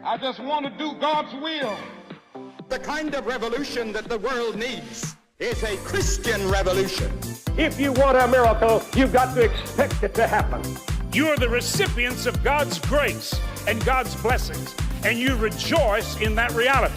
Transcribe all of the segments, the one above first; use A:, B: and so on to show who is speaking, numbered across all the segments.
A: I just want to do God's will.
B: The kind of revolution that the world needs is a Christian revolution.
C: If you want a miracle, you've got to expect it to happen.
D: You are the recipients of God's grace and God's blessings, and you rejoice in that reality.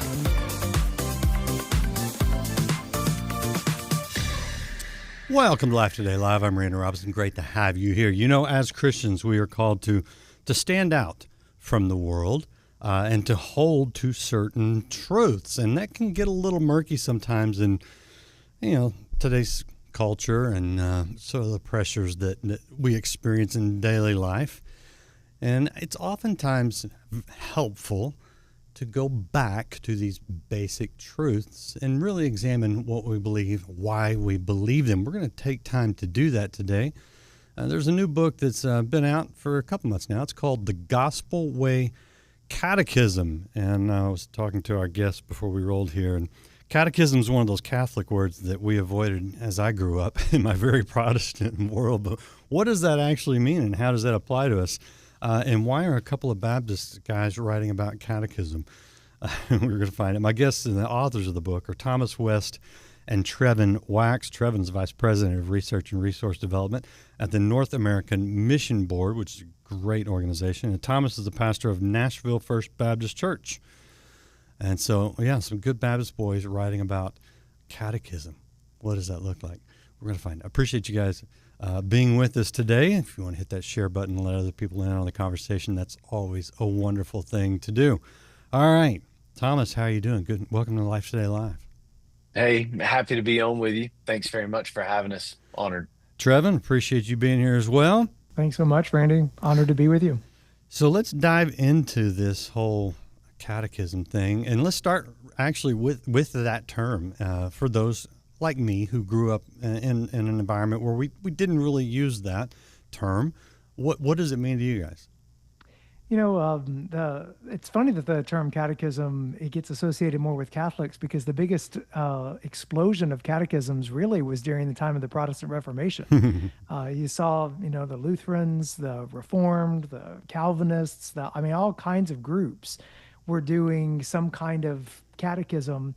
E: Welcome to Life Today Live. I'm Randy Robinson. Great to have you here. You know, as Christians, we are called to stand out from the world and to hold to certain truths. And that can get a little murky sometimes in, today's culture and sort of the pressures that we experience in daily life. And it's oftentimes helpful to go back to these basic truths and really examine what we believe, why we believe them. We're going to take time to do that today. There's a new book that's been out for a couple months now. It's called The Gospel Way Catechism. And I was talking to our guest before we rolled here, and catechism is one of those Catholic words that we avoided as I grew up in my very Protestant world. But what does that actually mean, and how does that apply to us? And why are a couple of Baptist guys writing about catechism? We're going to find it. My guests and the authors of the book are Thomas West and Trevin Wax. Trevin's Vice President of Research and Resource Development at the North American Mission Board, which is a great organization. And Thomas is the pastor of Nashville First Baptist Church. And so, some good Baptist boys writing about catechism. What does that look like? We're going to find it. I appreciate you guys being with us today. If you want to hit that share button and let other people in on the conversation, that's always a wonderful thing to do. All right. Thomas, how are you doing? Good. Welcome to Life Today Live.
F: Hey, happy to be on with you. Thanks very much for having us. Honored.
E: Trevin, appreciate you being here as well.
G: Thanks so much, Randy. Honored to be with you.
E: So let's dive into this whole catechism thing, and let's start actually with that term for those like me who grew up in an environment where we didn't really use that term. What does it mean to you guys?
G: It's funny that the term catechism, it gets associated more with Catholics because the biggest explosion of catechisms really was during the time of the Protestant Reformation. You saw, the Lutherans, the Reformed, the Calvinists, all kinds of groups were doing some kind of catechism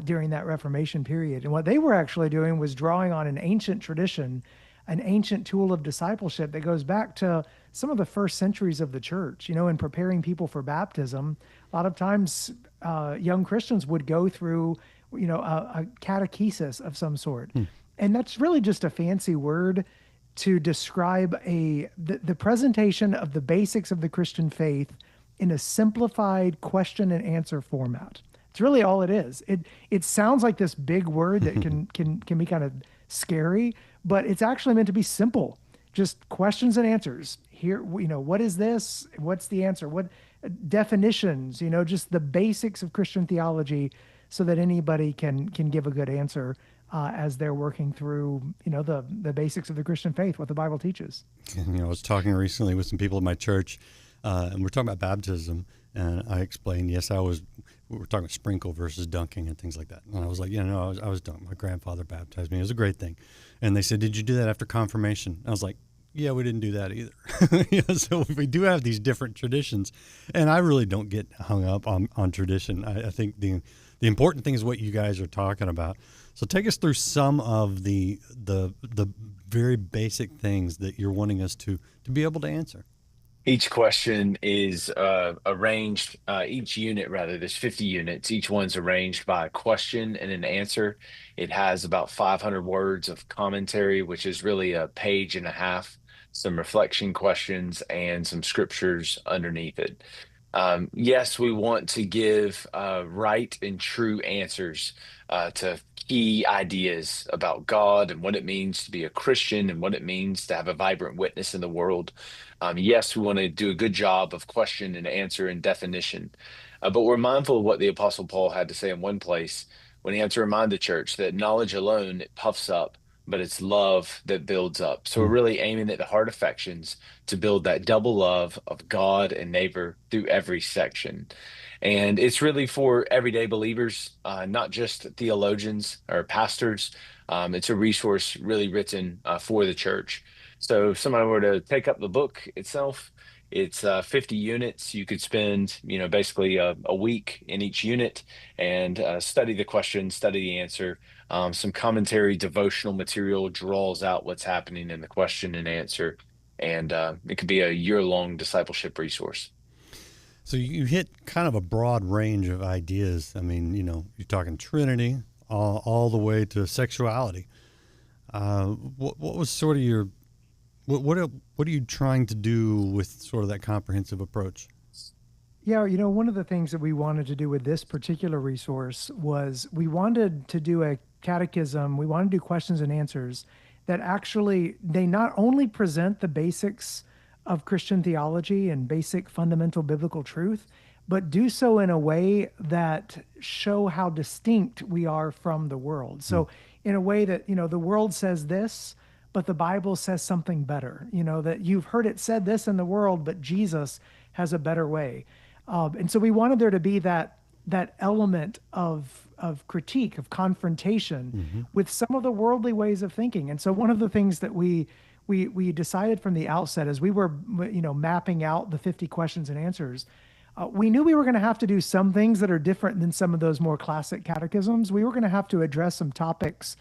G: during that Reformation period. And what they were actually doing was drawing on an ancient tradition, an ancient tool of discipleship that goes back to some of the first centuries of the church, in preparing people for baptism. A lot of times young Christians would go through, a catechesis of some sort. And that's really just a fancy word to describe the presentation of the basics of the Christian faith in a simplified question and answer format. It's really all it is. It sounds like this big word that can be kind of scary, but it's actually meant to be simple. Just questions and answers. Here, what is this? What's the answer? What definitions? Just the basics of Christian theology, so that anybody can give a good answer as they're working through, the basics of the Christian faith, what the Bible teaches.
E: I was talking recently with some people in my church, and we're talking about baptism, and I explained, we were talking about sprinkle versus dunking and things like that. And I was like, I was dunked. My grandfather baptized me. It was a great thing. And they said, did you do that after confirmation? I was like, yeah, we didn't do that either. So we do have these different traditions, and I really don't get hung up on tradition. I think the important thing is what you guys are talking about. So take us through some of the very basic things that you're wanting us to be able to answer.
F: Each question is arranged, each unit rather, there's 50 units. Each one's arranged by a question and an answer. It has about 500 words of commentary, which is really a page and a half, some reflection questions, and some scriptures underneath it. Yes, we want to give right and true answers to key ideas about God and what it means to be a Christian and what it means to have a vibrant witness in the world. Yes, we want to do a good job of question and answer and definition, but we're mindful of what the Apostle Paul had to say in one place when he had to remind the church that knowledge alone, it puffs up, but it's love that builds up. So we're really aiming at the heart affections to build that double love of God and neighbor through every section. And it's really for everyday believers, not just theologians or pastors. It's a resource really written for the church. So if somebody were to take up the book itself, It's 50 units. You could spend, basically a week in each unit and study the question, study the answer. Some commentary, devotional material draws out what's happening in the question and answer, and it could be a year-long discipleship resource.
E: So you hit kind of a broad range of ideas. I mean, you're talking Trinity, all the way to sexuality. What was sort of your what are you trying to do with sort of that comprehensive approach?
G: Yeah, one of the things that we wanted to do with this particular resource was we wanted to do a catechism, we wanted to do questions and answers that actually they not only present the basics of Christian theology and basic fundamental biblical truth, but do so in a way that show how distinct we are from the world. So in a way that, the world says this, but the Bible says something better, that you've heard it said this in the world, but Jesus has a better way. And so we wanted there to be that element of critique, of confrontation with some of the worldly ways of thinking. And so one of the things that we decided from the outset as we were, mapping out the 50 questions and answers, we knew we were going to have to do some things that are different than some of those more classic catechisms. We were going to have to address some topics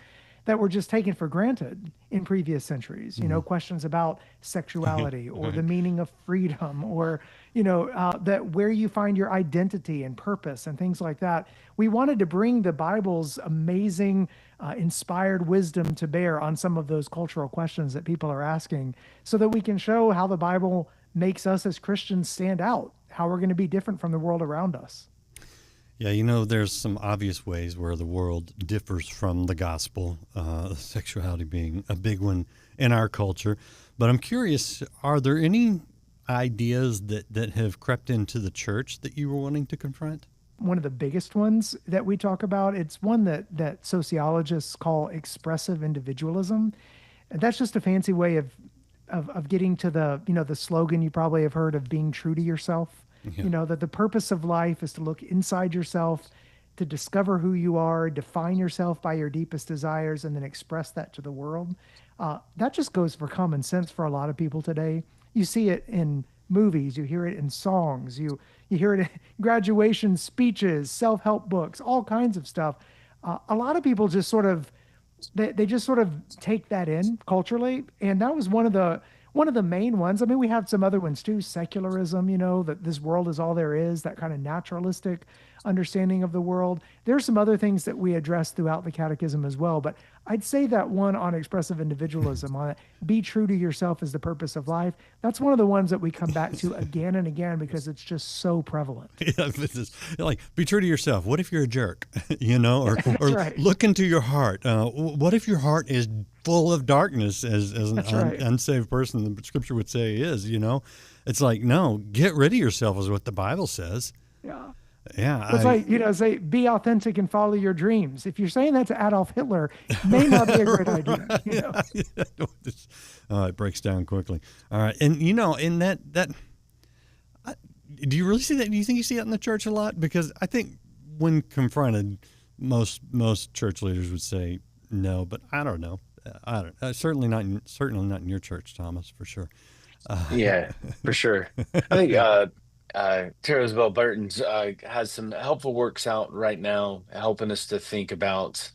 G: that were just taken for granted in previous centuries, questions about sexuality or the meaning of freedom or, that where you find your identity and purpose and things like that. We wanted to bring the Bible's amazing, inspired wisdom to bear on some of those cultural questions that people are asking so that we can show how the Bible makes us as Christians stand out, how we're going to be different from the world around us.
E: Yeah, there's some obvious ways where the world differs from the gospel, sexuality being a big one in our culture. But I'm curious, are there any ideas that have crept into the church that you were wanting to confront?
G: One of the biggest ones that we talk about, it's one that sociologists call expressive individualism. And that's just a fancy way of getting to the slogan you probably have heard of being true to yourself. Yeah. That the purpose of life is to look inside yourself, to discover who you are, define yourself by your deepest desires, and then express that to the world. That just goes for common sense for a lot of people today. You see it in movies, you hear it in songs, you hear it in graduation speeches, self-help books, all kinds of stuff. A lot of people just sort of, they just sort of take that in culturally. And that was one of the main ones. I mean, we have some other ones too. Secularism, that this world is all there is, that kind of naturalistic understanding of the world. There are some other things that we address throughout the catechism as well. But I'd say that one on expressive individualism, on be true to yourself is the purpose of life. That's one of the ones that we come back to again and again because it's just so prevalent.
E: Yeah, this is like, be true to yourself. What if you're a jerk? Or right. Look into your heart. What if your heart is full of darkness, as an right. Unsaved person, the scripture would say is, It's like, no, get rid of yourself is what the Bible says.
G: Yeah.
E: Yeah.
G: It's say, be authentic and follow your dreams. If you're saying that to Adolf Hitler, it may not be a great idea.
E: It breaks down quickly. All right. And, in that do you really see that? Do you think you see that in the church a lot? Because I think when confronted, most church leaders would say no, but I don't know. I don't. Certainly not in your church, Thomas, for sure.
F: Yeah, for sure. I think Tara Isabel Burton's has some helpful works out right now, helping us to think about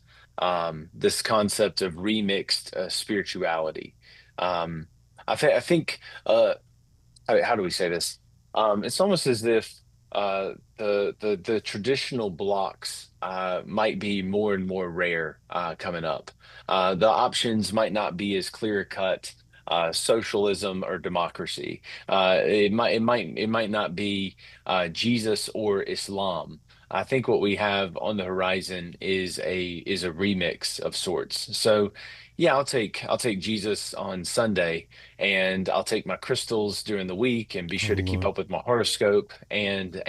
F: this concept of remixed spirituality. I think how do we say this? It's almost as if the traditional blocks might be more and more rare coming up. The options might not be as clear cut. Socialism or democracy. It might not be Jesus or Islam. I think what we have on the horizon is a remix of sorts. So yeah, I'll take Jesus on Sunday, and I'll take my crystals during the week and be sure to keep up with my horoscope and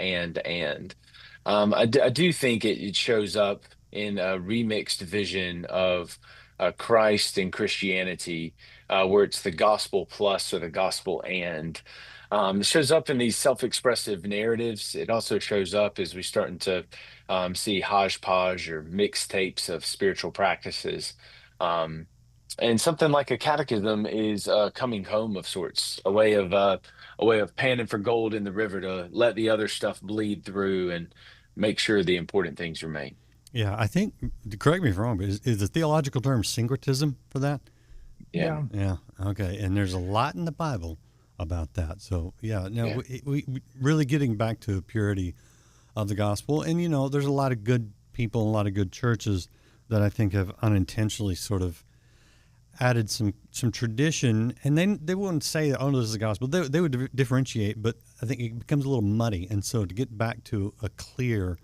F: I do think it shows up in a remixed vision of Christ and Christianity, where it's the gospel plus or the gospel and. It shows up in these self-expressive narratives. It also shows up as we starting to see hodgepodge or mixtapes of spiritual practices. And something like a catechism is a coming home of sorts, a way of panning for gold in the river to let the other stuff bleed through and make sure the important things remain.
E: Yeah, I think, correct me if I'm wrong, but is the theological term syncretism for that?
F: Yeah.
G: Yeah.
E: Yeah, okay. And there's a lot in the Bible about that. So, yeah, no,
F: Yeah.
E: we really getting back to purity of the gospel. And, there's a lot of good people, a lot of good churches that I think have unintentionally sort of added some tradition. And then they wouldn't say that, oh, no, this is the gospel. They would differentiate, but I think it becomes a little muddy. And so to get back to a clear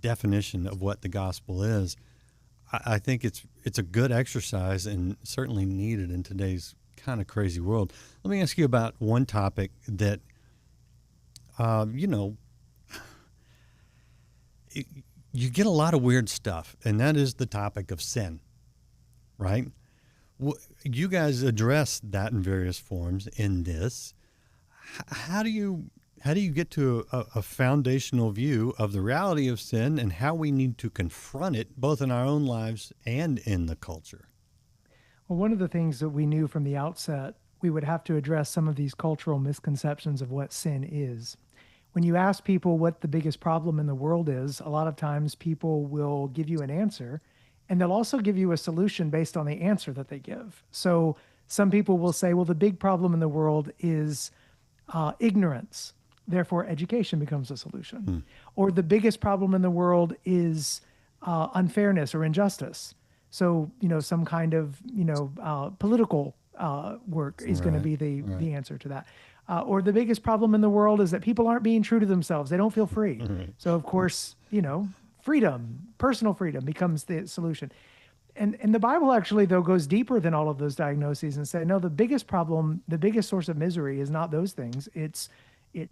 E: definition of what the gospel is, I think it's a good exercise and certainly needed in today's kind of crazy world. Let me ask you about one topic that, you know, you get a lot of weird stuff, and that is the topic of sin, right? You guys address that in various forms in this. How do you get to a foundational view of the reality of sin and how we need to confront it both in our own lives and in the culture?
G: Well, one of the things that we knew from the outset, we would have to address some of these cultural misconceptions of what sin is. When you ask people what the biggest problem in the world is, a lot of times people will give you an answer, and they'll also give you a solution based on the answer that they give. So some people will say, well, the big problem in the world is ignorance. Therefore, education becomes a solution. Or the biggest problem in the world is unfairness or injustice. So, some kind of, political work is going to be the answer to that. Or the biggest problem in the world is that people aren't being true to themselves. They don't feel free. So, of course, freedom, personal freedom becomes the solution. And the Bible actually, though, goes deeper than all of those diagnoses and say, no, the biggest problem, the biggest source of misery is not those things. It's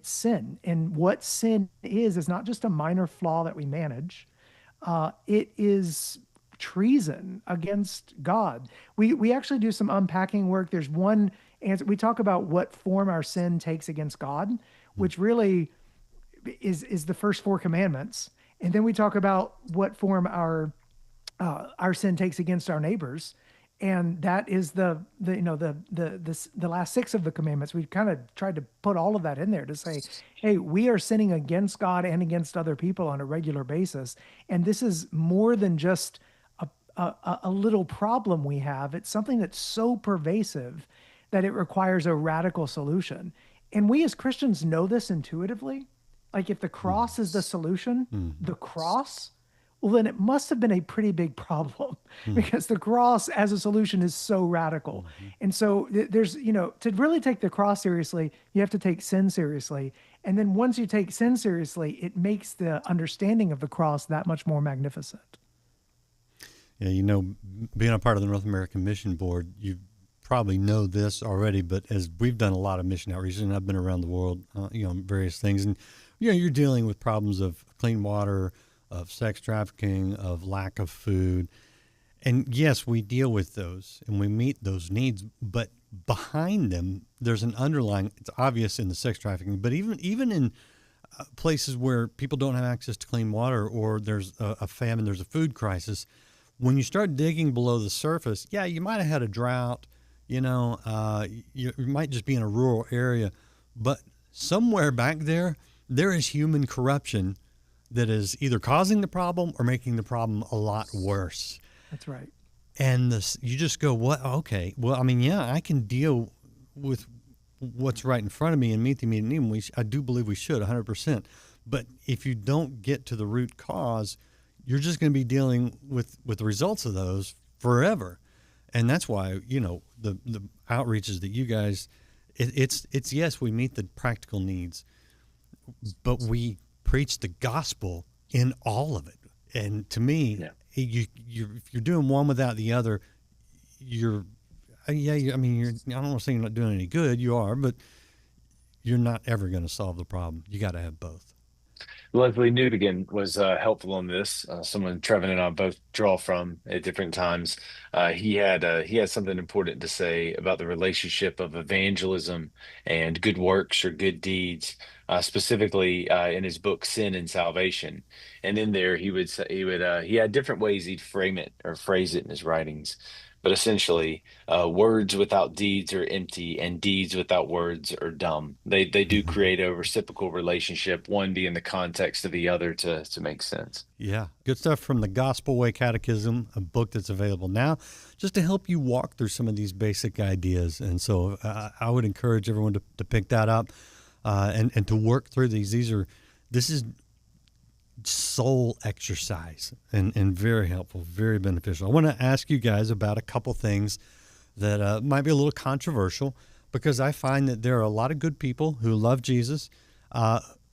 G: sin. And what sin is not just a minor flaw that we manage. It is treason against God. We actually do some unpacking work. There's one answer. We talk about what form our sin takes against God, which really is the first four commandments. And then we talk about what form our sin takes against our neighbors, and that is the last six of the commandments. We kind of tried to put all of that in there to say, hey, we are sinning against God and against other people on a regular basis, and this is more than just a little problem we have. It's something that's so pervasive that it requires a radical solution. And we as Christians know this intuitively. Like if the cross is the solution, the cross, well, then it must have been a pretty big problem because the cross as a solution is so radical. And so there's, to really take the cross seriously, you have to take sin seriously. And then once you take sin seriously, it makes the understanding of the cross that much more magnificent.
E: Yeah, being a part of the North American Mission Board, you probably know this already, but as we've done a lot of mission outreach, and I've been around the world, various things, and you're dealing with problems of clean water, of sex trafficking, of lack of food. And yes, we deal with those and we meet those needs, but behind them, there's an underlying, it's obvious in the sex trafficking, but even in places where people don't have access to clean water or there's a famine, there's a food crisis, when you start digging below the surface, yeah, you might have had a drought, you might just be in a rural area, but somewhere back there is human corruption that is either causing the problem or making the problem a lot worse.
G: That's right.
E: And you just go, what? Okay, well, I mean, yeah, I can deal with what's right in front of me and meet the immediate need. I do believe we should, 100%. But if you don't get to the root cause, you're just going to be dealing with the results of those forever. And that's why, the outreaches that you guys, it's yes, we meet the practical needs, but we preach the gospel in all of it. And to me, if you're doing one without the other, I don't want to say you're not doing any good. You are, but you're not ever going to solve the problem. You got to have both.
F: Leslie Newbegin was helpful on this. Someone Trevin and I both draw from at different times. He had something important to say about the relationship of evangelism and good works or good deeds, specifically in his book Sin and Salvation. And in there, he had different ways he'd frame it or phrase it in his writings. but essentially, words without deeds are empty, and deeds without words are dumb. They do create a reciprocal relationship, one being the context of the other to make sense.
E: Yeah, good stuff from the Gospel Way Catechism, a book that's available now just to help you walk through some of these basic ideas. And so I would encourage everyone to pick that up and to work through these. This is soul exercise and very helpful, very beneficial. I want to ask you guys about a couple things that might be a little controversial, because I find that there are a lot of good people who love Jesus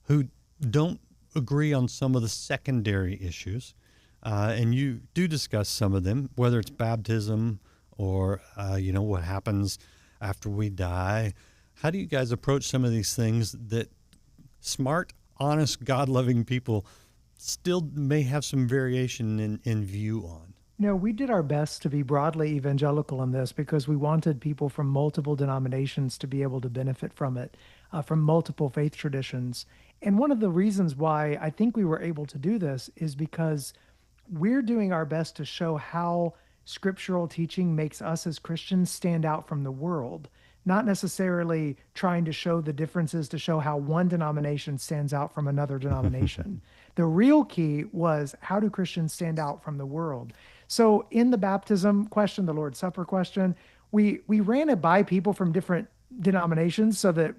E: who don't agree on some of the secondary issues, and you do discuss some of them, whether it's baptism or what happens after we die. How do you guys approach some of these things that smart, honest, God-loving people still may have some variation in view on?
G: No, we did our best to be broadly evangelical in this because we wanted people from multiple denominations to be able to benefit from it, from multiple faith traditions. And one of the reasons why I think we were able to do this is because we're doing our best to show how scriptural teaching makes us as Christians stand out from the world, not necessarily trying to show the differences to show how one denomination stands out from another denomination. The real key was, how do Christians stand out from the world? So in the baptism question, the Lord's Supper question, we ran it by people from different denominations so that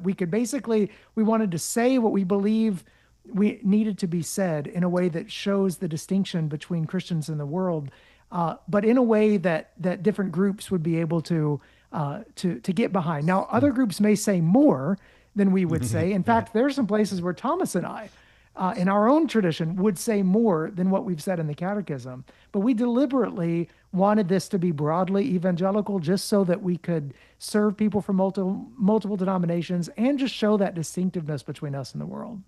G: we could we wanted to say what we believe we needed to be said in a way that shows the distinction between Christians and the world, but in a way that different groups would be able to get behind. Now, other groups may say more than we would say. In fact, there are some places where Thomas and I, in our own tradition, would say more than what we've said in the Catechism. But we deliberately wanted this to be broadly evangelical, just so that we could serve people from multiple denominations and just show that distinctiveness between us and the world.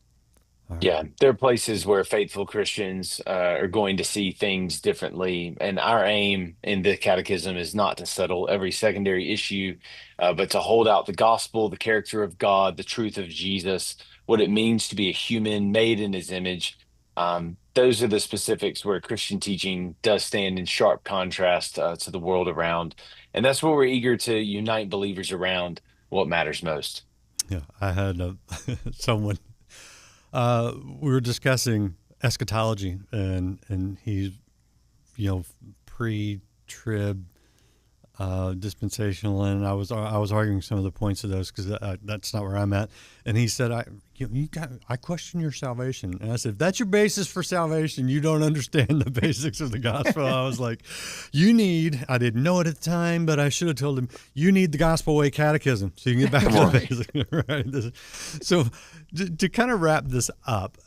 F: Yeah, there are places where faithful Christians are going to see things differently. And our aim in the catechism is not to settle every secondary issue, but to hold out the gospel, the character of God, the truth of Jesus, what it means to be a human made in his image. Those are the specifics where Christian teaching does stand in sharp contrast to the world around. And that's what we're eager to unite believers around, what matters most.
E: Yeah, I had someone. We were discussing eschatology, and he's, pre-trib, dispensational, and I was arguing some of the points of those because that's not where I'm at. And he said, I question your salvation, and I said, if that's your basis for salvation, you don't understand the basics of the gospel. I was like, I didn't know it at the time, but I should have told him, you need the Gospel Way Catechism so you can get back to the basics. Right. So to kind of wrap this up,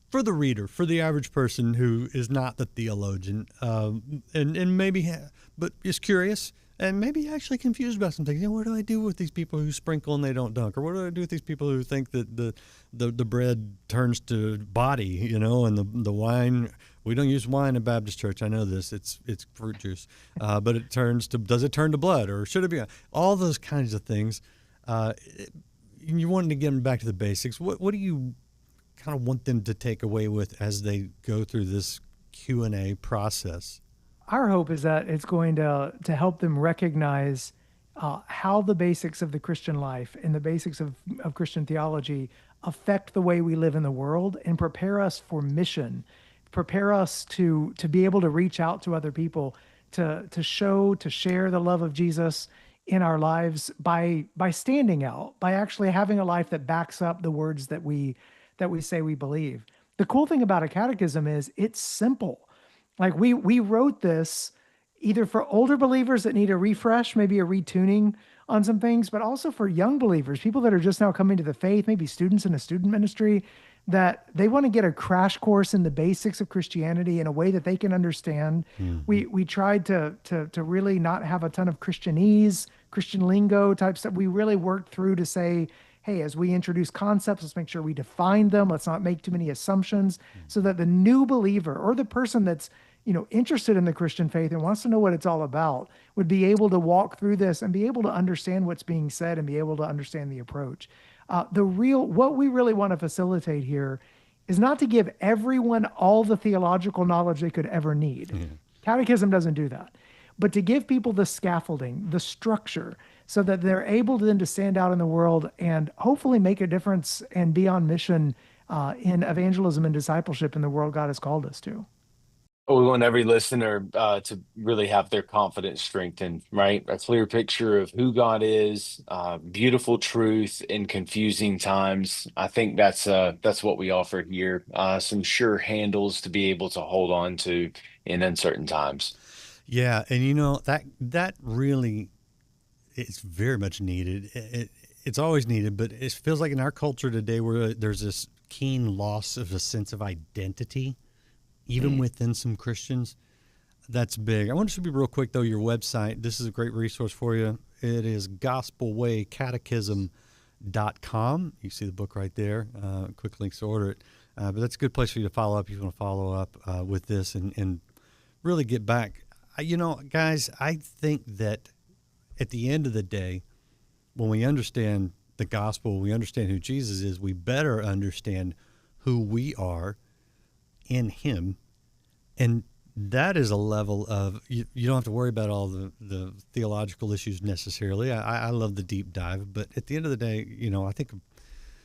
E: for the reader, for the average person who is not the theologian, and maybe but is curious and maybe actually confused about some things. What do I do with these people who sprinkle and they don't dunk? Or what do I do with these people who think that the bread turns to body, and the wine? We don't use wine in Baptist church. I know this. It's fruit juice, but does it turn to blood, or should it be? All those kinds of things. You wanted to get them back to the basics. What do you kind of want them to take away with as they go through this Q&A process?
G: Our hope is that it's going to help them recognize how the basics of the Christian life and the basics of Christian theology affect the way we live in the world, and prepare us for mission, prepare us to be able to reach out to other people, to share the love of Jesus in our lives by standing out, by actually having a life that backs up the words that we say we believe. The cool thing about a catechism is it's simple. Like we wrote this either for older believers that need a refresh, maybe a retuning on some things, but also for young believers, people that are just now coming to the faith, maybe students in a student ministry, that they want to get a crash course in the basics of Christianity in a way that they can understand. Mm-hmm. We tried to really not have a ton of Christianese, Christian lingo type stuff. We really worked through to say, hey, as we introduce concepts, let's make sure we define them. Let's not make too many assumptions, so that the new believer or the person that's interested in the Christian faith and wants to know what it's all about would be able to walk through this and be able to understand what's being said and be able to understand the approach. What we really want to facilitate here is not to give everyone all the theological knowledge they could ever need. Mm-hmm. Catechism doesn't do that. but to give people the scaffolding, the structure, so that they're able then to stand out in the world and hopefully make a difference and be on mission in evangelism and discipleship in the world God has called us to.
F: We want every listener to really have their confidence strengthened, right? A clear picture of who God is, beautiful truth in confusing times. I think that's what we offer here. Some sure handles to be able to hold on to in uncertain times.
E: Yeah, and that really is very much needed. It's always needed, but it feels like in our culture today where there's this keen loss of a sense of identity, even within some Christians. That's big. I want to be real quick, though, your website. This is a great resource for you. It is gospelwaycatechism.com. You see the book right there. Quick links to order it. But that's a good place for you to follow up if you want to follow up with this and really get back. Guys, I think that at the end of the day, when we understand the gospel, we understand who Jesus is, we better understand who we are in him. And that is a level of, you don't have to worry about all the theological issues necessarily. I love the deep dive, but at the end of the day, I think of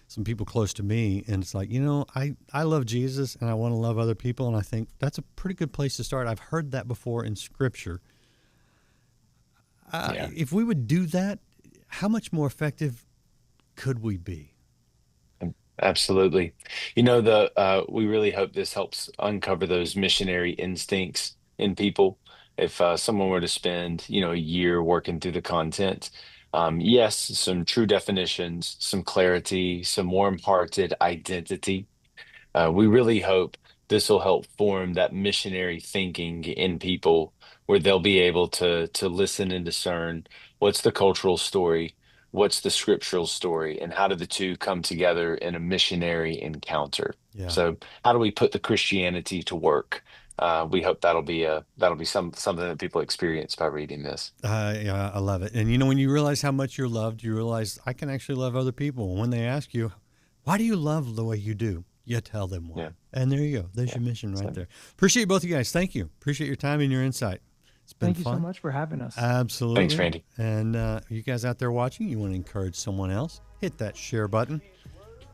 E: some people close to me and it's like, I love Jesus and I want to love other people. And I think that's a pretty good place to start. I've heard that before in Scripture. If we would do that, how much more effective could we be?
F: Absolutely. We really hope this helps uncover those missionary instincts in people. If someone were to spend, a year working through the content, yes, some true definitions, some clarity, some warm-hearted identity. We really hope this will help form that missionary thinking in people where they'll be able to listen and discern what's the cultural story, what's the scriptural story, and how do the two come together in a missionary encounter.
E: Yeah.
F: So how do we put the Christianity to work? We hope that'll be something that people experience by reading this.
E: Yeah, I love it. And when you realize how much you're loved, you realize I can actually love other people. When they ask you, why do you love the way you do? You tell them why.
F: Yeah.
E: And there you go. There's your mission right there. Appreciate both of you guys. Thank you. Appreciate your time and your insight. It's been
G: Thank you so much for having us.
E: Absolutely.
F: Thanks, Randy.
E: And you guys out there watching, you want to encourage someone else, hit that share button.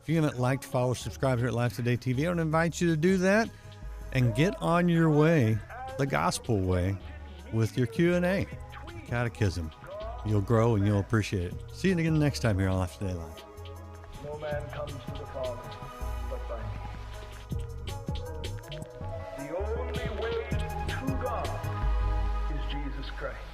E: If you haven't liked, follow, subscribe here at Life Today TV, I would invite you to do that and get on your way, the gospel way, with your Q&A, catechism. You'll grow and you'll appreciate it. See you again next time here on Life Today Live.
C: No man comes to the Father but by me. The only way to God is Jesus Christ.